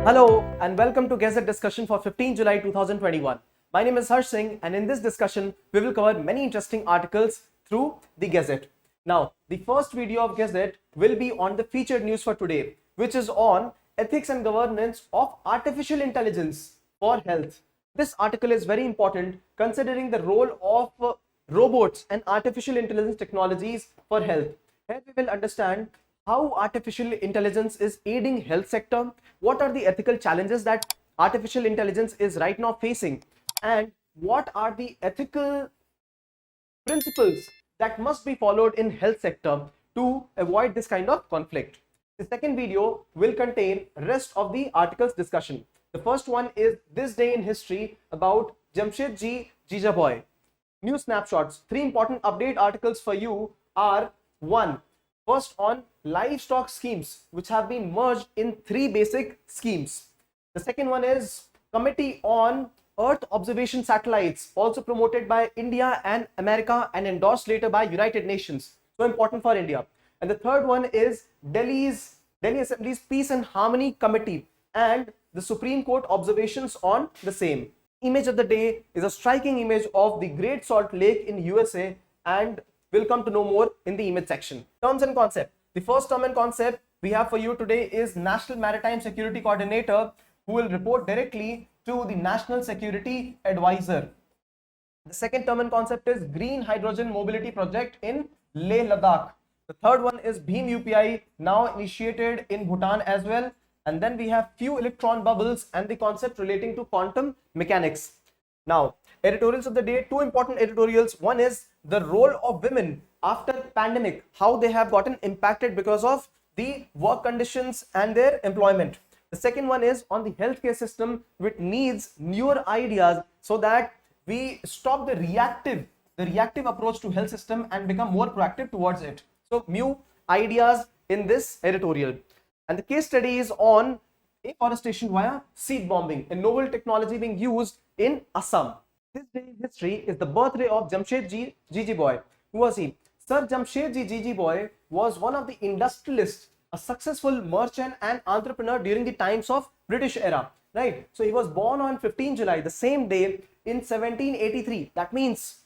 Hello and welcome to Gazette discussion for 15 July 2021. My name is Harsh Singh, and in this discussion we will cover many interesting articles through the Gazette. Now, the first video of Gazette will be on the featured news for today, which is on ethics and governance of artificial intelligence for health. This article is very important considering the role of robots and artificial intelligence technologies for health. Here we will understand how artificial intelligence is aiding health sector, what are the ethical challenges that artificial intelligence is right now facing, and what are the ethical principles that must be followed in health sector to avoid this kind of conflict. The second video will contain rest of the articles discussion. The first one is This Day in History about Jamsetjee Jeejeebhoy. New snapshots. Three important update articles for you are: one, first on livestock schemes which have been merged in three basic schemes. The second one is Committee on Earth Observation Satellites, also promoted by India and America and endorsed later by United Nations. So important for India. And the third one is Delhi Assembly's Peace and Harmony Committee and the Supreme Court observations on the same. Image of the day is a striking image of the Great Salt Lake in USA, and we'll come to know more in the image section. Terms and concept. The first term and concept we have for you today is National Maritime Security Coordinator, who will report directly to the National Security Advisor. The second term and concept is Green Hydrogen Mobility Project in Leh Ladakh. The third one is BHIM-UPI, now initiated in Bhutan as well. And then we have Few-Electron bubbles and the concept relating to quantum mechanics. Now, editorials of the day, two important editorials. One is the role of women after pandemic, how they have gotten impacted because of the work conditions and their employment. The second one is on the healthcare system, which needs newer ideas so that we stop the reactive approach to health system and become more proactive towards it. So new ideas in this editorial. And the case study is on afforestation via seed bombing, a novel technology being used in Assam. This day in history is the birthday of Jamsetjee Jeejeebhoy. Who was he? Sir Jamsetjee Jeejeebhoy was one of the industrialists, a successful merchant and entrepreneur during the times of British era, right? So he was born on 15 July, the same day in 1783. That means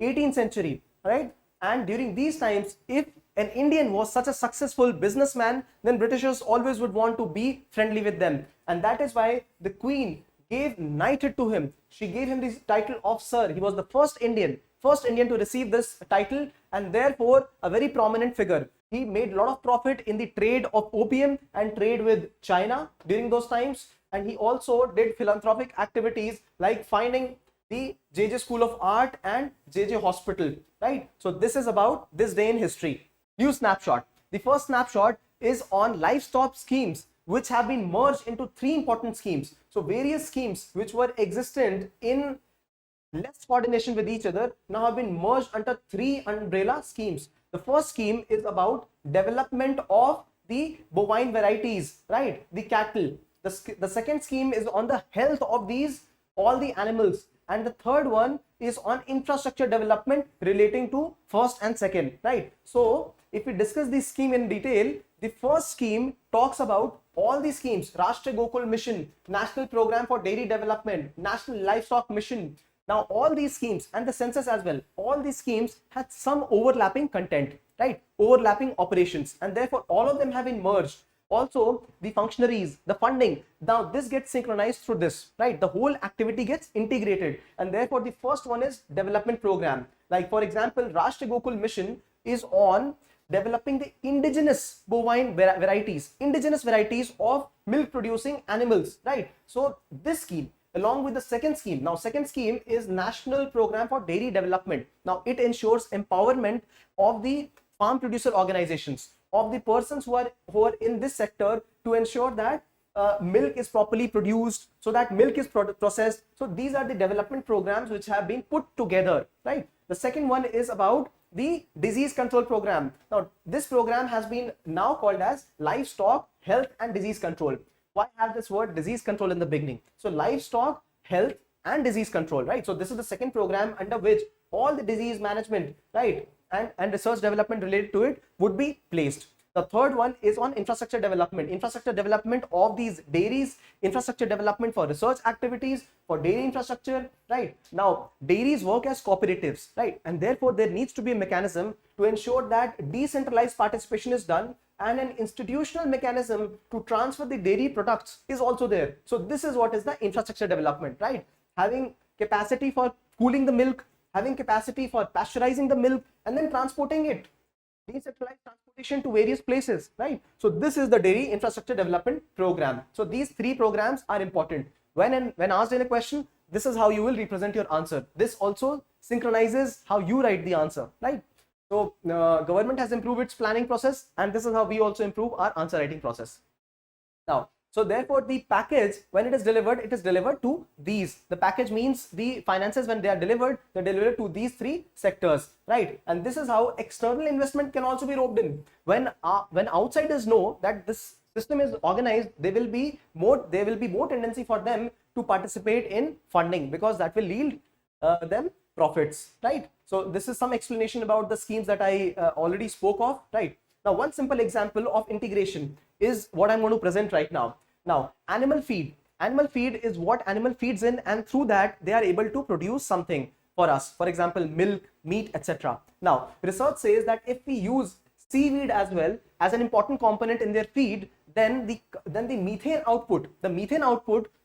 18th century, right? And during these times, if an Indian was such a successful businessman, then Britishers always would want to be friendly with them. And that is why the Queen gave knighthood to him. She gave him the title of Sir. He was the first Indian to receive this title, and therefore a very prominent figure. He made a lot of profit in the trade of opium and trade with China during those times, and he also did philanthropic activities like finding the JJ School of Art and JJ Hospital, right? So this is about this day in history. New snapshot. The first snapshot is on livestock schemes which have been merged into three important schemes. So various schemes which were existent in less coordination with each other now have been merged under three umbrella schemes. The first scheme is about development of the bovine varieties, right? The cattle. The second scheme is on the health of all the animals. And the third one is on infrastructure development relating to first and second, right? So if we discuss this scheme in detail, the first scheme talks about all the schemes: Rashtriya Gokul Mission, National Program for Dairy Development, National Livestock Mission. Now all these schemes and the census as well, all these schemes had some overlapping content, right? Overlapping operations, and therefore all of them have been merged. Also the functionaries, the funding, now this gets synchronized through this, right? The whole activity gets integrated, and therefore the first one is development program. Like for example, Rashtriya Gokul Mission is on developing the indigenous bovine varieties of milk producing animals, right? So this scheme along with the second scheme. Now second scheme is National Program for Dairy Development. Now it ensures empowerment of the farm producer organizations, of the persons who are in this sector, to ensure that milk is properly produced, so that milk is processed. So these are the development programs which have been put together, right? The second one is about the disease control program. Now this program has been now called as Livestock Health and Disease Control. Why have this word disease control in the beginning? So livestock health and disease control, right? So this is the second program under which all the disease management, right, and research development related to it would be placed. The third one is on infrastructure development of these dairies, infrastructure development for research activities, for dairy infrastructure, right? Now, dairies work as cooperatives, right? And therefore, there needs to be a mechanism to ensure that decentralized participation is done, and an institutional mechanism to transfer the dairy products is also there. So this is what is the infrastructure development, right? Having capacity for cooling the milk, having capacity for pasteurizing the milk, and then transporting it, decentralized transportation to various places, right? So this is the dairy infrastructure development program. So these three programs are important. When asked in a question, this is how you will represent your answer. This also synchronizes how you write the answer, right? So government has improved its planning process, and this is how we also improve our answer writing process. Now, so therefore the package, when it is delivered to these. The package means the finances, when they are delivered, they're delivered to these three sectors, right? And this is how external investment can also be roped in. When outsiders know that this system is organized, there will be more tendency for them to participate in funding, because that will yield them profits, right? So this is some explanation about the schemes that I already spoke of, right? Now, one simple example of integration is what I'm going to present right now. Now, animal feed. Animal feed is what animal feeds in, and through that they are able to produce something for us. For example, milk, meat, etc. Now, research says that if we use seaweed as well as an important component in their feed, then the methane output,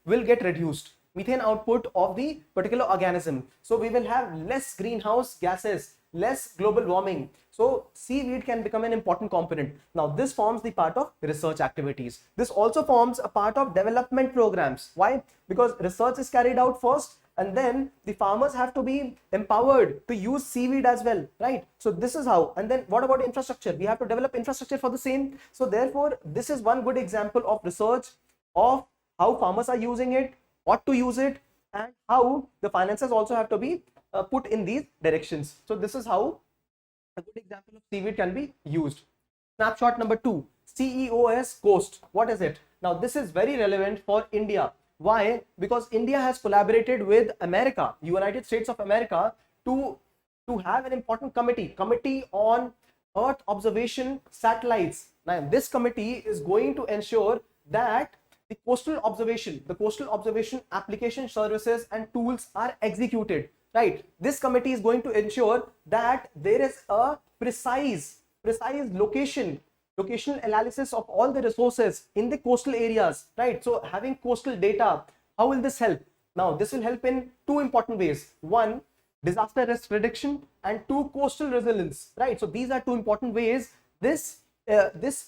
will get reduced. Methane output of the particular organism. So we will have less greenhouse gases, less global warming. So seaweed can become an important component. Now this forms the part of research activities. This also forms a part of development programs. Why? Because research is carried out first, and then the farmers have to be empowered to use seaweed as well, right? So this is how. And then what about infrastructure? We have to develop infrastructure for the same. So therefore, this is one good example of research of how farmers are using it, what to use it, and how the finances also have to be put in these directions. So this is how a good example of seaweed can be used. Snapshot number 2, CEOS coast. What is it? Now this is very relevant for India. Why? Because India has collaborated with America, United States of America, to have an important committee on Earth observation satellites. Now this committee is going to ensure that the coastal observation application services and tools are executed, right? This committee is going to ensure that there is a precise locational analysis of all the resources in the coastal areas, right? So having coastal data, how will this help? Now this will help in two important ways. One, disaster risk reduction, and two, coastal resilience, right? So these are two important ways this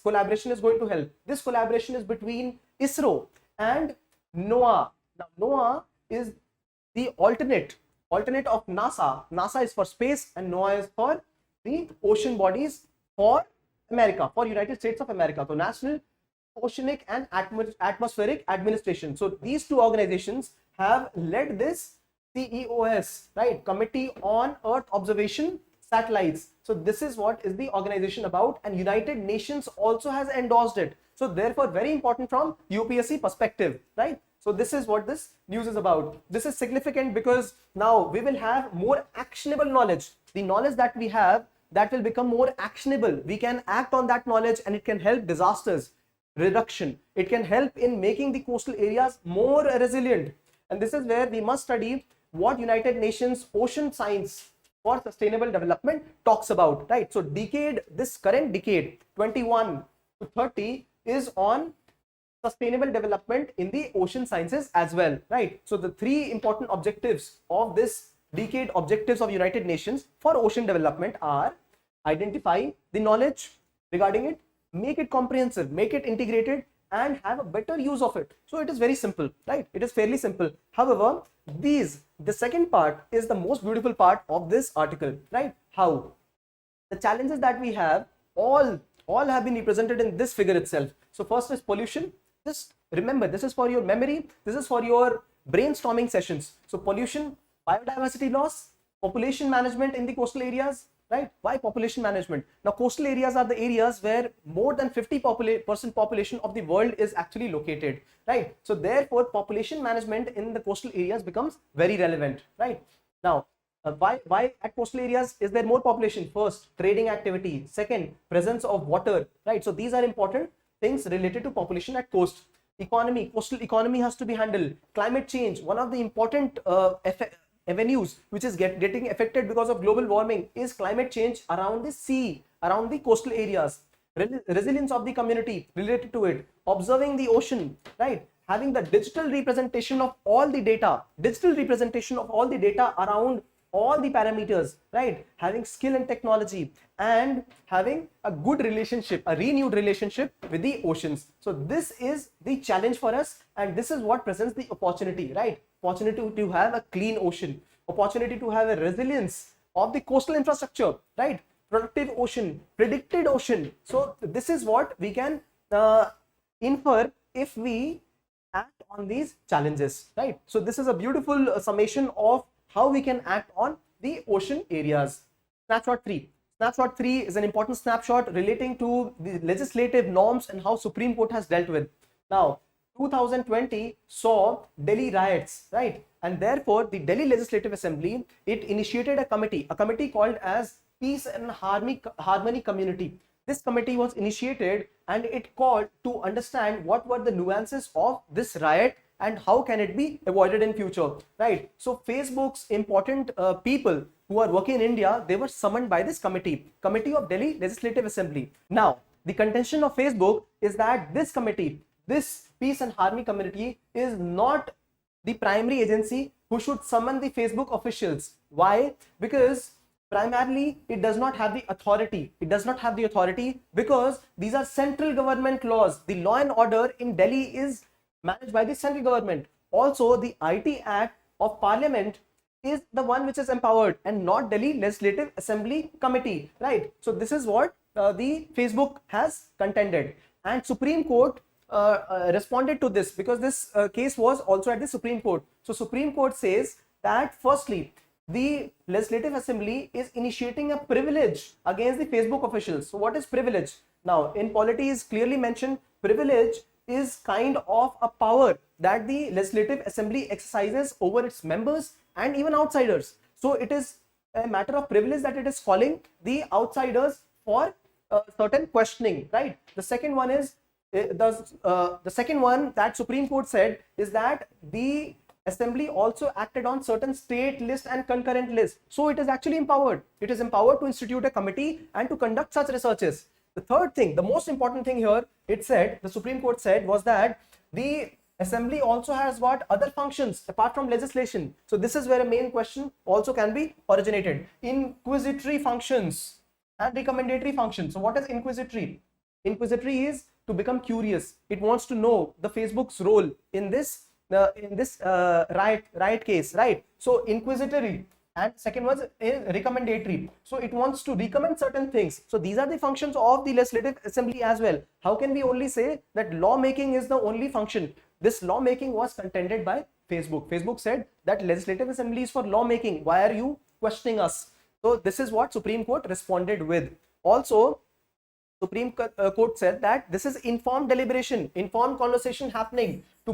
collaboration is going to help. This collaboration is between ISRO and NOAA. Now NOAA is the alternate of NASA. NASA is for space and NOAA is for the ocean bodies for America, for United States of America. So National Oceanic and Atmospheric Administration. So these two organizations have led this CEOS, right? Committee on Earth Observation Satellites. So this is what is the organization about, and United Nations also has endorsed it. So therefore very important from UPSC perspective, right? So this is what this news is about. This is significant because now we will have more actionable knowledge. The knowledge that we have, that will become more actionable. We can act on that knowledge, and it can help disasters reduction. It can help in making the coastal areas more resilient. And this is where we must study what United Nations Ocean Science for Sustainable Development talks about, right? So this current decade 21 to 30 is on sustainable development in the ocean sciences as well, right? So the three important objectives of this decade, objectives of United Nations for ocean development, are identify the knowledge regarding it, make it comprehensive, make it integrated, and have a better use of it. So it is very simple, right? It is fairly simple. However, the second part is the most beautiful part of this article, right? How the challenges that we have all have been represented in this figure itself. So first is pollution. Just remember, this is for your memory, this is for your brainstorming sessions. So pollution, biodiversity loss, population management in the coastal areas, right? Why population management? Now coastal areas are the areas where more than 50% population of the world is actually located, right? So therefore population management in the coastal areas becomes very relevant, right? Now Why at coastal areas is there more population? First, trading activity. Second, presence of water, right? So these are important things related to population at coast. Economy, coastal economy has to be handled. Climate change, one of the important avenues which is getting affected because of global warming is climate change around the sea, around the coastal areas. Resilience of the community related to it. Observing the ocean, right? Having the digital representation of all the data, around all the parameters, right? Having skill and technology, and having a good relationship, a renewed relationship with the oceans. So this is the challenge for us, and this is what presents the opportunity, right? Opportunity to have a clean ocean, opportunity to have a resilience of the coastal infrastructure, right? Productive ocean, predicted ocean. So this is what we can infer if we act on these challenges, right? So this is a beautiful summation of how we can act on the ocean areas. Snapshot 3. Snapshot 3 is an important snapshot relating to the legislative norms and how Supreme Court has dealt with. Now, 2020 saw Delhi riots, right? And therefore, the Delhi Legislative Assembly, it initiated a committee called as Peace and Harmony Committee. This committee was initiated and it called to understand what were the nuances of this riot and how can it be avoided in future, right? So Facebook's important people who are working in India, they were summoned by this committee of Delhi Legislative Assembly. Now, the contention of Facebook is that this committee, this Peace and Harmony Committee, is not the primary agency who should summon the Facebook officials. Why? Because primarily it does not have the authority. Because these are central government laws. The law and order in Delhi is managed by the central government. Also, the IT Act of Parliament is the one which is empowered and not Delhi Legislative Assembly Committee, right? So this is what the Facebook has contended, and Supreme Court responded to this because this case was also at the Supreme Court. So Supreme Court says that firstly, the Legislative Assembly is initiating a privilege against the Facebook officials. So what is privilege? Now, in polity is clearly mentioned, privilege is kind of a power that the Legislative Assembly exercises over its members and even outsiders. So it is a matter of privilege that it is calling the outsiders for certain questioning, right? The second one is the second one that Supreme Court said is that the Assembly also acted on certain state list and concurrent list. So it is actually empowered. It is empowered to institute a committee and to conduct such researches. The third thing, the most important thing here, the Supreme Court said was that the Assembly also has what other functions apart from legislation. So this is where a main question also can be originated. Inquisitory functions and recommendatory functions. So what is inquisitory? Inquisitory is to become curious. It wants to know the Facebook's role in this riot case, right? So inquisitory, and second was recommendatory. So it wants to recommend certain things. So these are the functions of the Legislative Assembly as well. How can we only say that lawmaking is the only function? This lawmaking was contended by Facebook. Facebook said that Legislative Assembly is for lawmaking. Why are you questioning us? So this is what Supreme Court responded with. Also, Supreme Court said that this is informed deliberation, informed conversation happening to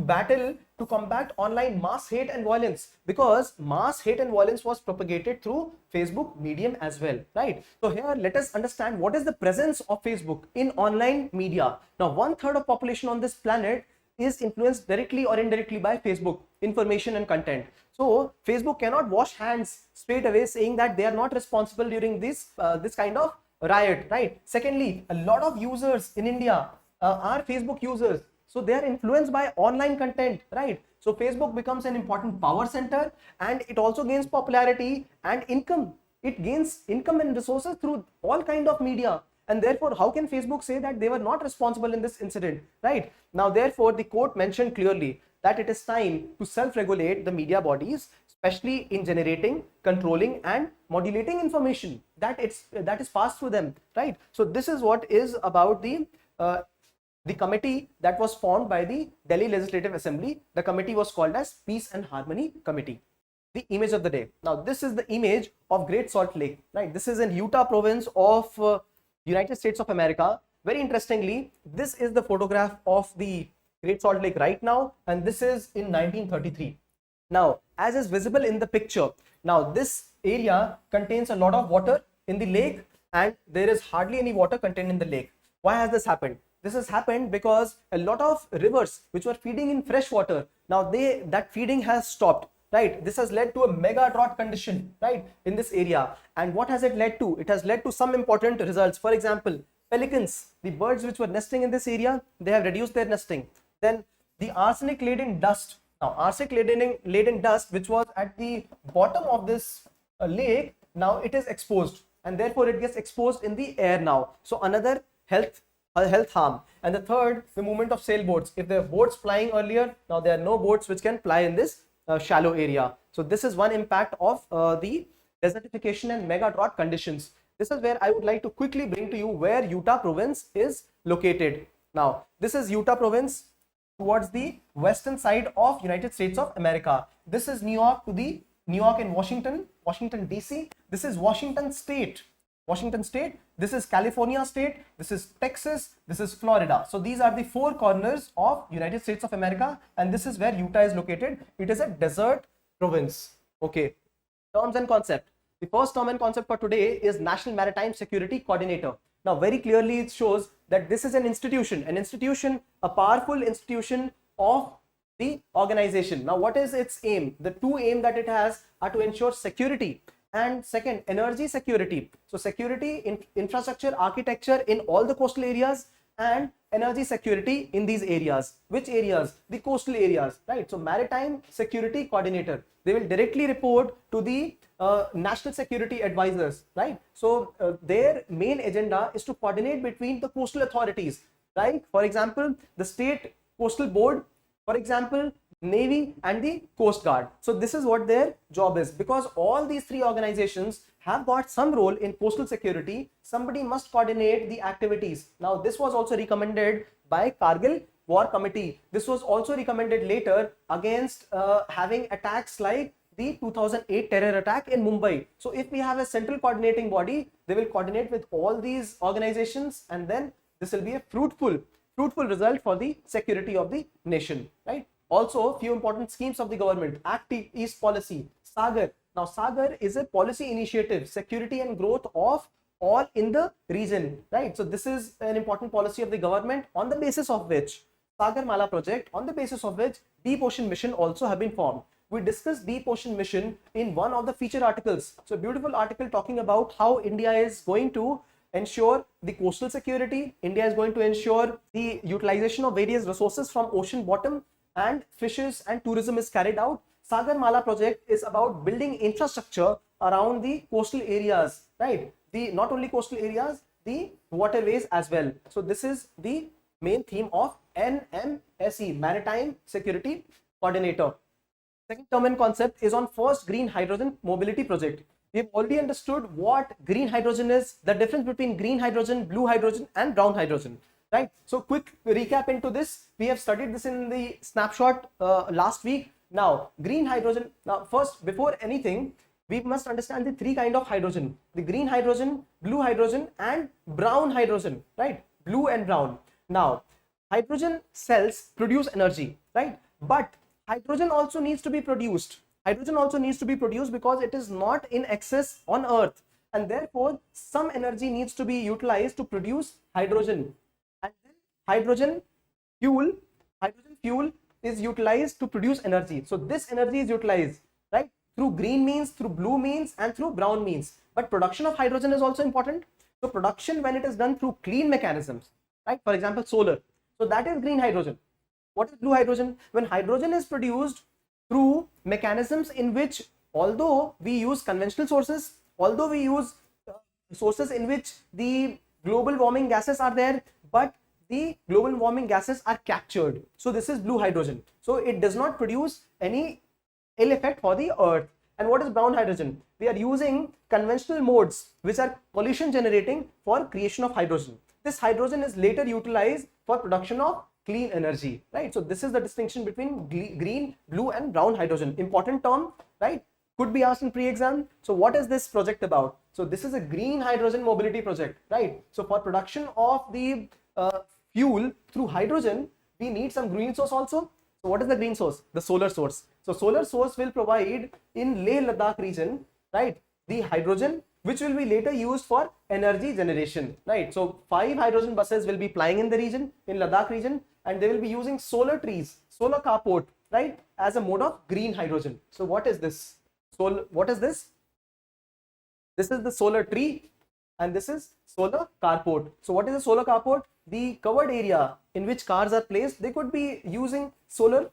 combat online mass hate and violence, because mass hate and violence was propagated through Facebook medium as well, right? So here let us understand what is the presence of Facebook in online media. Now, 1/3 of population on this planet is influenced directly or indirectly by Facebook information and content. So Facebook cannot wash hands straight away saying that they are not responsible during this kind of riot, right? Secondly, a lot of users in India are Facebook users, so they are influenced by online content, right? So Facebook becomes an important power center, and it also gains popularity and income. It gains income and resources through all kind of media, and therefore how can Facebook say that they were not responsible in this incident, right? Now therefore the court mentioned clearly that it is time to self-regulate the media bodies, especially in generating, controlling and modulating information that is passed through them, right? So this is what is about the committee that was formed by the Delhi Legislative Assembly. The committee was called as Peace and Harmony Committee. The image of the day. Now this is the image of Great Salt Lake, right? This is in Utah province of United States of America. Very interestingly, this is the photograph of the Great Salt Lake right now, and this is in 1933. Now, as is visible in the picture, now this area contains a lot of water in the lake and there is hardly any water contained in the lake. Why has this happened? This has happened because a lot of rivers which were feeding in fresh water, now that feeding has stopped, right? This has led to a mega drought condition, right, in this area. And what has it led to? It has led to some important results. For example, pelicans, the birds which were nesting in this area, they have reduced their nesting. Then the arsenic laden dust. Now arsenic laden dust which was at the bottom of this lake, now it is exposed and therefore it gets exposed in the air now. So another health harm. And the third, the movement of sailboats. If there are boats flying earlier, now there are no boats which can fly in this shallow area. So this is one impact of the desertification and mega drought conditions. This is where I would like to quickly bring to you where Utah province is located. Now this is Utah province towards the western side of United States of America. This is New York and Washington DC. This is Washington State. This is California State, this is Texas, this is Florida. So these are the four corners of United States of America and this is where Utah is located. It is a desert province. Okay, terms and concept. The first term and concept for today is National Maritime Security Coordinator. Now very clearly it shows that this is an institution, a powerful institution of the organization. Now what is its aim? The two aims that it has are to ensure security and second, energy security. So security, infrastructure, architecture in all the coastal areas and energy security in these areas. Which areas? The coastal areas, right? So Maritime Security Coordinator. They will directly report to the national security advisors, right? So their main agenda is to coordinate between the coastal authorities, right? For example, the State Coastal Board, for example, Navy and the Coast Guard. So this is what their job is. Because all these three organizations have got some role in coastal security, somebody must coordinate the activities. Now this was also recommended by Kargil War Committee. This was also recommended later against having attacks like the 2008 terror attack in Mumbai. So if we have a central coordinating body, they will coordinate with all these organizations and then this will be a fruitful result for the security of the nation, right? Also, few important schemes of the government: Act East Policy, Sagar. Now, Sagar is a policy initiative, security and growth of all in the region, right? So, this is an important policy of the government on the basis of which Sagar Mala project, on the basis of which Deep Ocean Mission also have been formed. We discussed Deep Ocean Mission in one of the feature articles. So, a beautiful article talking about how India is going to ensure the coastal security. India is going to ensure the utilization of various resources from ocean bottom and fishes and tourism is carried out. Sagar Mala project is about building infrastructure around the coastal areas, right? The not only coastal areas, the waterways as well. So this is the main theme of NMSC, Maritime Security Coordinator. Second term and concept is on first green hydrogen mobility project. We have already understood what green hydrogen is, the difference between green hydrogen, blue hydrogen and brown hydrogen. Right. So quick recap into this. We have studied this in the snapshot last week. Now green hydrogen. Now first, before anything, we must understand the three kind of hydrogen: the green hydrogen, blue hydrogen and brown hydrogen, right? Blue and brown. Now hydrogen cells produce energy, right? But hydrogen also needs to be produced. Hydrogen also needs to be produced because it is not in excess on earth and therefore some energy needs to be utilized to produce hydrogen. And then hydrogen fuel is utilized to produce energy. So this energy is utilized, right, through green means, through blue means and through brown means. But production of hydrogen is also important. So production, when it is done through clean mechanisms, right, for example solar, so that is green hydrogen. What is blue hydrogen? When hydrogen is produced through mechanisms in which, although we use conventional sources, although we use sources in which the global warming gases are there, but the global warming gases are captured. So this is blue hydrogen. So it does not produce any ill effect for the earth. And what is brown hydrogen? We are using conventional modes which are pollution generating for creation of hydrogen. This hydrogen is later utilized for production of clean energy, right? So this is the distinction between green, blue and brown hydrogen. Important term, right? Could be asked in pre-exam. So what is this project about? So this is a green hydrogen mobility project, right? So for production of the fuel through hydrogen, we need some green source also. So what is the green source? The solar source. So solar source will provide in Leh Ladakh region, right, the hydrogen, which will be later used for energy generation, right? So 5 hydrogen buses will be plying in the region, in Ladakh region, and they will be using solar trees, solar carport, right, as a mode of green hydrogen. So what is this? What is this? This is the solar tree, and this is solar carport. So what is a solar carport? The covered area in which cars are placed, they could be using solar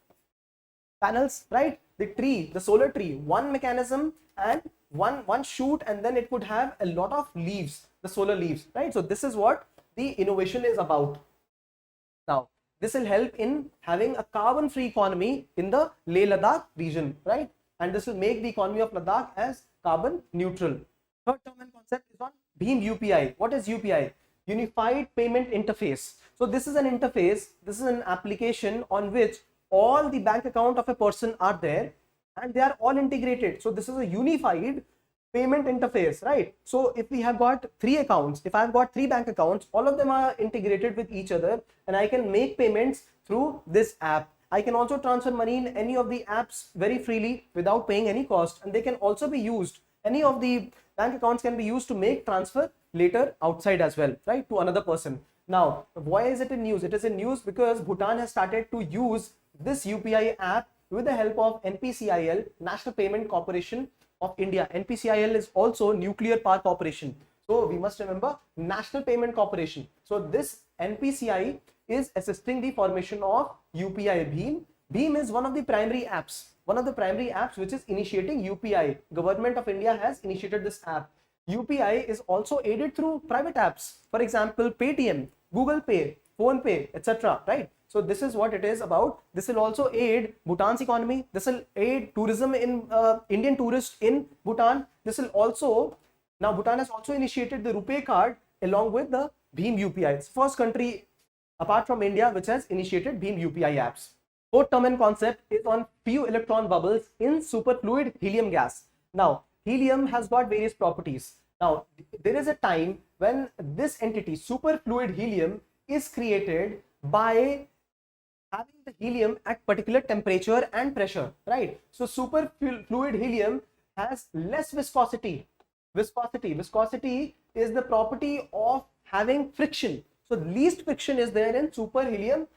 panels, right? The tree, the solar tree, one mechanism and one shoot, and then it could have a lot of leaves, the solar leaves, right? So this is what the innovation is about. Now this will help in having a carbon free economy in the Leh Ladakh region, right? And this will make the economy of Ladakh as carbon neutral. Third term and concept is on BHIM-UPI. What is UPI? Unified Payment Interface. So this is an interface, this is an application on which all the bank account of a person are there and they are all integrated. So this is a unified payment interface, right? So if we have got 3 accounts, if I've got 3 bank accounts, all of them are integrated with each other, and I can make payments through this app. I can also transfer money in any of the apps very freely without paying any cost, and they can also be used, any of the bank accounts can be used to make transfer later outside as well, right, to another person. Now why is it in news? It is in news because Bhutan has started to use this UPI app with the help of NPCIL, National Payment Corporation of India. NPCIL is also Nuclear Power Corporation. So we must remember National Payment Corporation. So this NPCI is assisting the formation of UPI BHIM. BHIM is one of the primary apps which is initiating UPI. Government of India has initiated this app. UPI is also aided through private apps. For example, Paytm, Google Pay, Phone Pay, etc. Right? So this is what it is about. This will also aid Bhutan's economy. This will aid tourism in Indian tourists in Bhutan. This will also, now Bhutan has also initiated the RuPay card along with the BHIM-UPI. It's the first country apart from India which has initiated BHIM-UPI apps. Fourth term and concept is on Few-Electron bubbles in superfluid helium gas. Now helium has got various properties. Now there is a time when this entity, superfluid helium, is created by having the helium at particular temperature and pressure, right? So superfluid helium has less viscosity. Viscosity is the property of having friction. So least friction is there in superfluid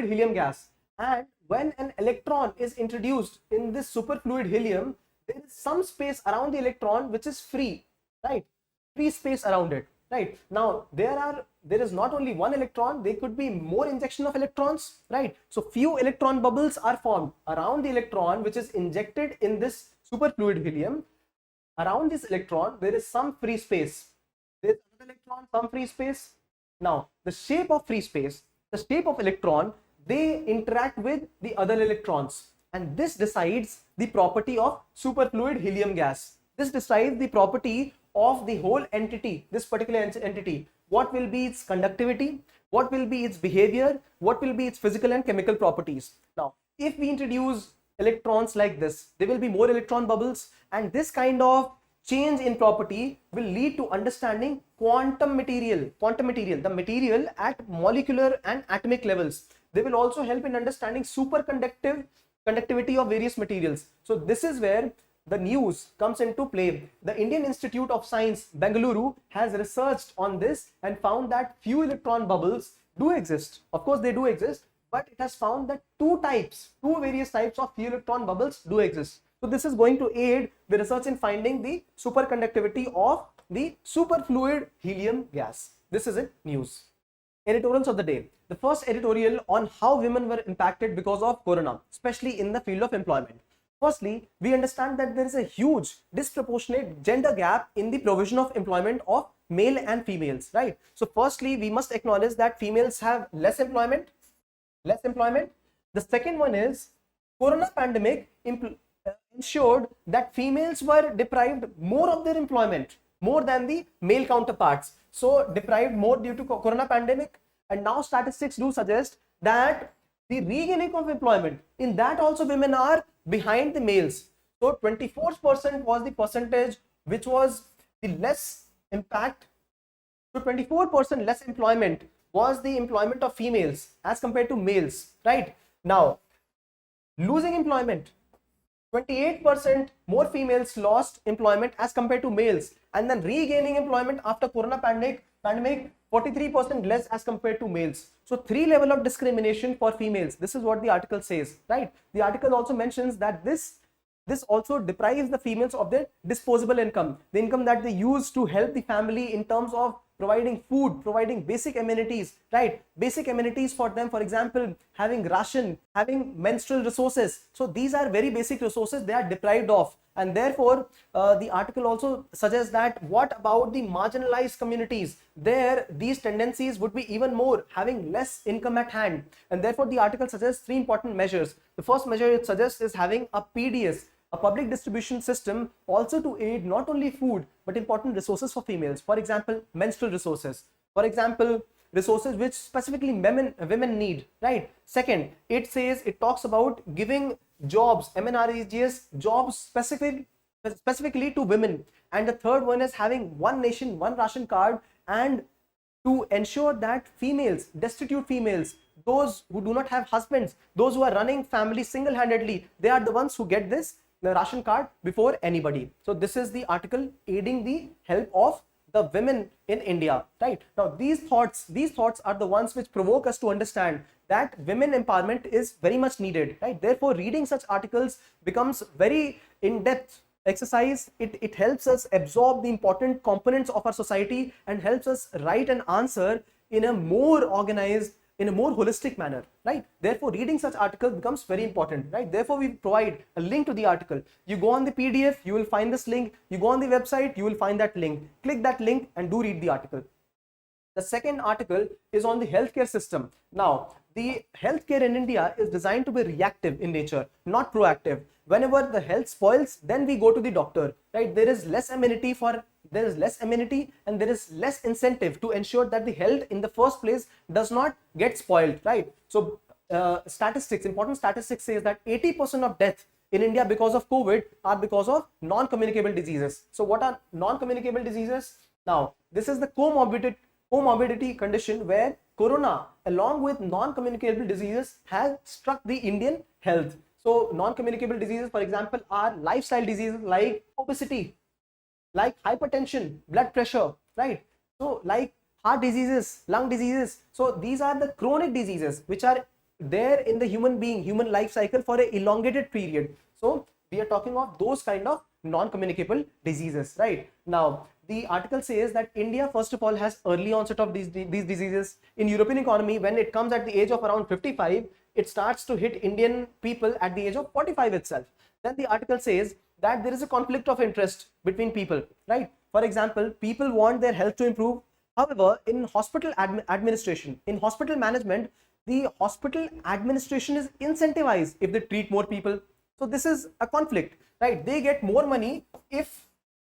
helium gas. And when an electron is introduced in this superfluid helium, there is some space around the electron which is free, right? Free space around it, right? Now there is not only one electron, there could be more injection of electrons, right? So few electron bubbles are formed around the electron which is injected in this superfluid helium. Around this electron there is some free space. There is another electron, some free space. Now the shape of free space, the shape of electron, they interact with the other electrons, and this decides the property of superfluid helium gas. This decides the property of the whole entity, this particular entity. What will be its conductivity, what will be its behavior, what will be its physical and chemical properties. Now if we introduce electrons like this, there will be more electron bubbles, and this kind of change in property will lead to understanding quantum material, the material at molecular and atomic levels. They will also help in understanding conductivity of various materials. So this is where the news comes into play. The Indian Institute of Science, Bengaluru, has researched on this and found that few electron bubbles do exist. Of course they do exist, but it has found that two various types of few electron bubbles do exist. So this is going to aid the research in finding the superconductivity of the superfluid helium gas. This is it, news. Editorials of the day. The first editorial on how women were impacted because of corona, especially in the field of employment. Firstly, we understand that there is a huge disproportionate gender gap in the provision of employment of male and females, right? So firstly, we must acknowledge that females have less employment. The second one is corona pandemic ensured that females were deprived more of their employment, more than the male counterparts. So deprived more due to corona pandemic, and now statistics do suggest that the regaining of employment, in that also women are behind the males. So 24% was the percentage which was the less impact. So 24% less employment was the employment of females as compared to males, right? Now losing employment, 28% more females lost employment as compared to males, and then regaining employment after corona pandemic 43% less as compared to males. So 3 level of discrimination for females. This is what the article says, right? The article also mentions that this also deprives the females of their disposable income, the income that they use to help the family in terms of providing food, providing basic amenities, right? Basic amenities for them, for example, having ration, having menstrual resources. So these are very basic resources they are deprived of. And therefore, the article also suggests that what about the marginalized communities? There, these tendencies would be even more, having less income at hand. And therefore, the article suggests 3 important measures. The first measure it suggests is having a PDS, a public distribution system, also to aid not only food but important resources for females. For example, menstrual resources. For example, resources which specifically women need, right? Second, it talks about giving jobs, MNREGS jobs specifically to women. And the third one is having one nation, one ration card, and to ensure that females, destitute females, those who do not have husbands, those who are running families single-handedly, they are the ones who get the ration card before anybody. So this is the article aiding the help of the women in India, right? Now these thoughts are the ones which provoke us to understand that women empowerment is very much needed, right? Therefore, reading such articles becomes very in-depth exercise. It helps us absorb the important components of our society and helps us write an answer in a more organized, in a more holistic manner, right? Therefore, reading such articles becomes very important, right? Therefore, we provide a link to the article. You go on the PDF, you will find this link. You go on the website, you will find that link. Click that link and do read the article. The second article is on the healthcare system. Now, the healthcare in India is designed to be reactive in nature, not proactive. Whenever the health spoils, then we go to the doctor, right? There is less amenity and there is less incentive to ensure that the health in the first place does not get spoiled, right? So important statistics says that 80% of death in India because of COVID are because of non-communicable diseases. So what are non-communicable diseases? Now, this is the comorbidity condition where corona along with non-communicable diseases has struck the Indian health. So non-communicable diseases, for example, are lifestyle diseases like obesity, like hypertension, blood pressure, right? So like heart diseases, lung diseases. So these are the chronic diseases which are there in the human life cycle for an elongated period. So we are talking of those kind of non-communicable diseases, right? Now, the article says that India, first of all, has early onset of these diseases. In European economy, when it comes at the age of around 55, it starts to hit Indian people at the age of 45 itself. Then the article says that there is a conflict of interest between people, right? For example, people want their health to improve. However, in hospital administration, in hospital management, the hospital administration is incentivized if they treat more people. So this is a conflict, right? They get more money if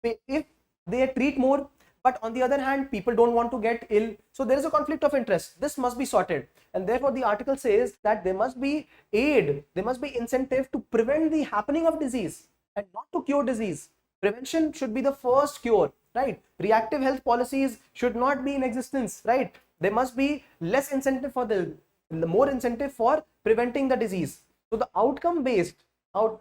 they treat more, but on the other hand, people don't want to get ill. So there is a conflict of interest. This must be sorted. And therefore, the article says that there must be aid, there must be incentive to prevent the happening of disease and not to cure disease. Prevention should be the first cure, right? Reactive health policies should not be in existence, right? There must be less incentive for the more incentive for preventing the disease. So the outcome based,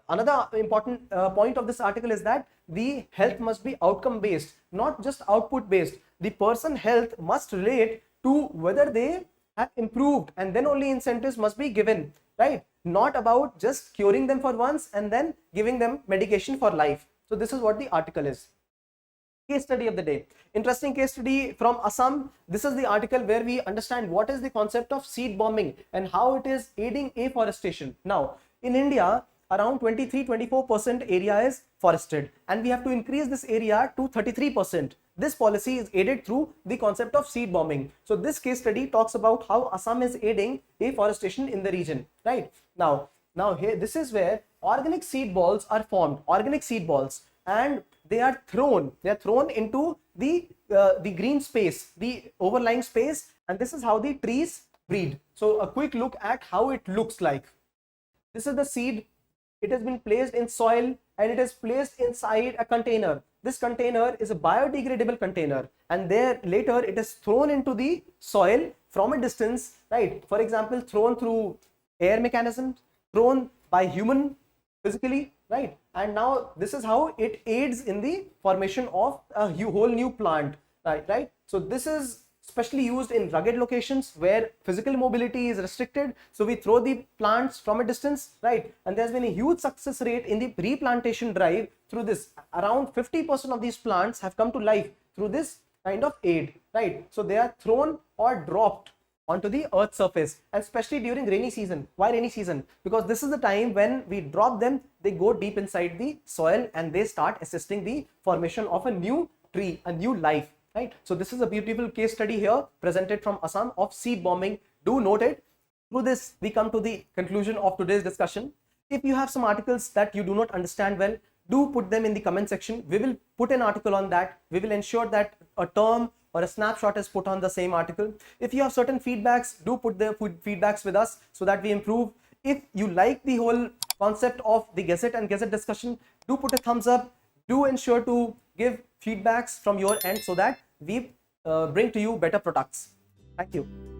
another important point of this article is that the health must be outcome based, not just output based. The person health must relate to whether they have improved, and then only incentives must be given, right? Not about just curing them for once and then giving them medication for life. So this is what the article is. Case study of the day. Interesting case study from Assam. This is the article where we understand what is the concept of seed bombing and how it is aiding afforestation. Now, in India, around 23-24% area is forested, and we have to increase this area to 33%. This policy is aided through the concept of seed bombing. So this case study talks about how Assam is aiding afforestation in the region, right? Now here, this is where organic seed balls are formed, organic seed balls, and they are thrown into the green space, the overlying space, and this is how the trees breed. So a quick look at how it looks like. This is the seed. It has been placed in soil and it is placed inside a container. This container is a biodegradable container, and there later it is thrown into the soil from a distance, right? For example, thrown through air mechanisms, thrown by human physically, right? And now this is how it aids in the formation of a whole new plant, right? So this is especially used in rugged locations where physical mobility is restricted. So we throw the plants from a distance, right? And there's been a huge success rate in the replantation drive through this. Around 50% of these plants have come to life through this kind of aid, right? So they are thrown or dropped onto the earth's surface, and especially during rainy season. Why rainy season? Because this is the time when we drop them, they go deep inside the soil and they start assisting the formation of a new tree, a new life, right? So this is a beautiful case study here presented from Assam of seed bombing. Do note it. Through this, we come to the conclusion of today's discussion. If you have some articles that you do not understand well, do put them in the comment section. We will put an article on that. We will ensure that a term or a snapshot is put on the same article. If you have certain feedbacks, do put the feedbacks with us so that we improve. If you like the whole concept of the Gazette and Gazette discussion, do put a thumbs up. Do ensure to give feedbacks from your end so that we bring to you better products. Thank you.